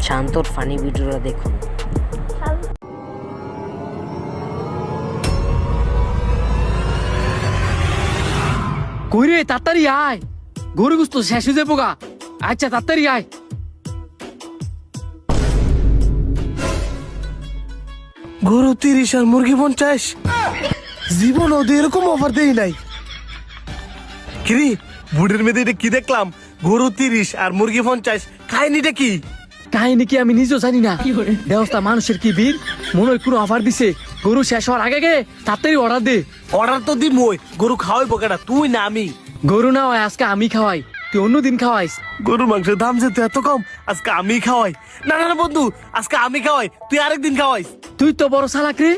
শান্তর ফানি ভিডিওটা দেখুন। কইরে তাড়াতাড়ি আয়, গরু গুস্ত শেষ হয়ে যাবো গা। আচ্ছা তাড়াতাড়ি আয়। গরু 30 আর মুরগি 50, জীবন ওদের এরকম অফার দেই নাই। কিরে বুড়ির মেয়েদের এটা কি দেখলাম? গরু 30 আর মুরগি 50, কাহিনীটা কি? কাহিনী কি আমি নিজেও জানি না। ব্যবস্থা মানুষের কি ভিড়, মনে হয় কোনো অফার দিছে। গরু শেষ হওয়ার আগে গে তাড়াতাড়ি অর্ডার দে। অর্ডার তো দিম, ওই গরু খাওয়াই বকেটা তুই না আমি। গরু না হয় আজকে আমি খাওয়াই, তুই অন্যদিন খাওয়াইস। গরুর মাংসের দাম যেহেতু এত কম, আজকে আমি খাওয়াই। না না না বন্ধু, আজকে আমি খাওয়াই, তুই আরেকদিন খাওয়াইস। তুই তো বড় চালাক রে,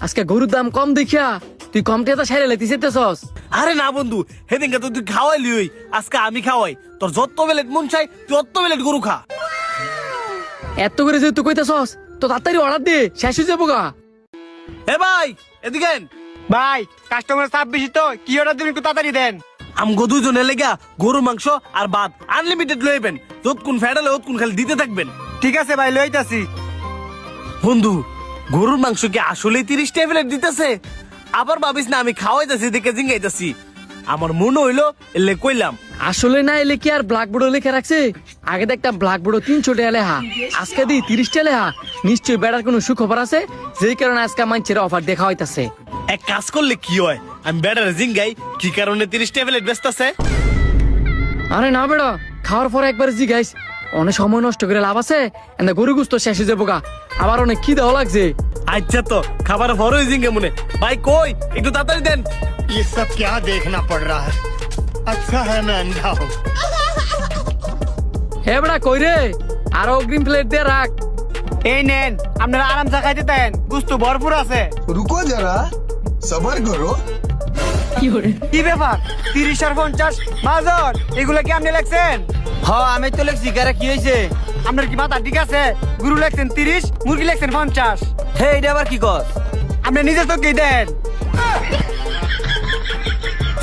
আজকে গরুর দাম কম দেখিয়া তুই কম টেতা সাইরে লাইতে চাইতেছস। আরে না বন্ধু, সেদিনকে তো তুই খাওয়াইলি, ওই আজকে আমি খাওয়াই। তোর যত বেলেট মন চাই তুই অত বেলেট গরু খা। এত করে যে তুই কইতেছস তো তাড়াতাড়ি অর্ডার দে, শেষ হয়ে যাবো গা। এ ভাই এদিকে আইন। ভাই কাস্টমার চাপ বেশি তো, কি অর্ডার দিন একটু তাড়াতাড়ি দেন। আমগো দুজনে লেগা গরু মাংস আর ভাত আনলিমিটেড লইবেন। যতক্ষণ ফেডালে ততক্ষণ খালি দিতে থাকবেন। ঠিক আছে ভাই, লইতাছি। বন্ধু গরুর মাংস কি আসলেই 30 টেবিলেট দিতেছে? আবার ভাবিস না আমি খাওয়াইতেছি দেখে জিঙ্গাইতেছি। আমার মনে হইলো এলে কইলাম। আসলে না এলে কি আর ব্ল্যাকবোর্ডে লিখে রাখছে? আগে দেখতাম ব্ল্যাকবোর্ডে 300 টাকা লেখা, আজকে দিই 30 টাকা লেখা। নিশ্চয়ই বেড়ার কোনো সুখবর আছে, যেই কারণে আজকে মানুষের অফার দেখা হইতাছে। এক কাজ করলে কি হয়, আমি বেড়ারে জিঙ্গাই কি কারণে 30 টেবিলেট বেচতেছে। আরে না বেড়া, খাওয়ার পরে একবার জিগাইস, অনেক সময় নষ্ট করে লাভ আছে। এনে গরু গুস্ত শেষ হয়ে যাবো গা, আবার অনেক খিদাও লাগছে। আচ্ছা তো খাবার বড়ই জিঙ্গে মনে। ভাই কই একটু তাড়াতাড়ি দেন। ये सब क्या देखना पड़ रहा है? अच्छा है मैं अंधा हूँ। হে বেড়া কই রে, আরো অগ্রিম প্লেট দিয়ে রাখ। এই নেন, আপনারা আরামসে খাইতে দেন, গুস্তু ভরপুর আছে। रुको जरा सबर करो। কি ব্যাপার 30 আর 50 বাজার, এগুলা কি আপনি লেখছেন? হ্যাঁ আমি তো লেখছি। কারা কি হয়েছে? আপনার কি মাথা ঠিক আছে? গরু লেখছেন 30, মুরগি লেখছেন 50। হে এটা আবার কি কর? আপনি নিজে তো কি দেন?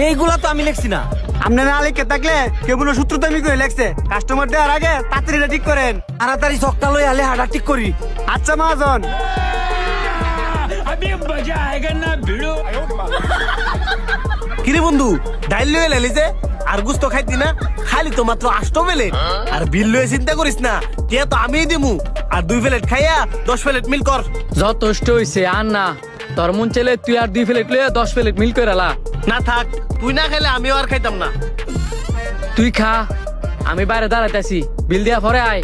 এইগুলা তো আমি লেখছি না। আপনি না লিখে থাকলে কেবল সূত্র তুমি করে লেখছে। কাস্টমার দেওয়ার আগে তাড়াতাড়ি ঠিক করেন। তাড়াতাড়ি সকাল লই আলে হাড়া ঠিক করি। আচ্ছা মহাজন। কিরে বন্ধু ডাইল লয়ে লাইলিছে আর গুস্ত খাইতি না? খালি তো মাত্র 8 প্লেট। আর বিল লয়ে চিন্তা করিস না, টিয়া তো আমিই দিমু। আর 2 প্লেট খাইয়া 10 প্লেট মিল কর। যথেষ্ট হইছে, আর না। তোর মন চাইলে তুই আর 2 প্লেট লয়ে 10 প্লেট মিল করে লা। না থাক, তুই না খাইলে আমিও আর খাইতাম না। তুই খা, আমি বাইরে দাঁড়াইতেছি, বিল দিয়া পরে আয়।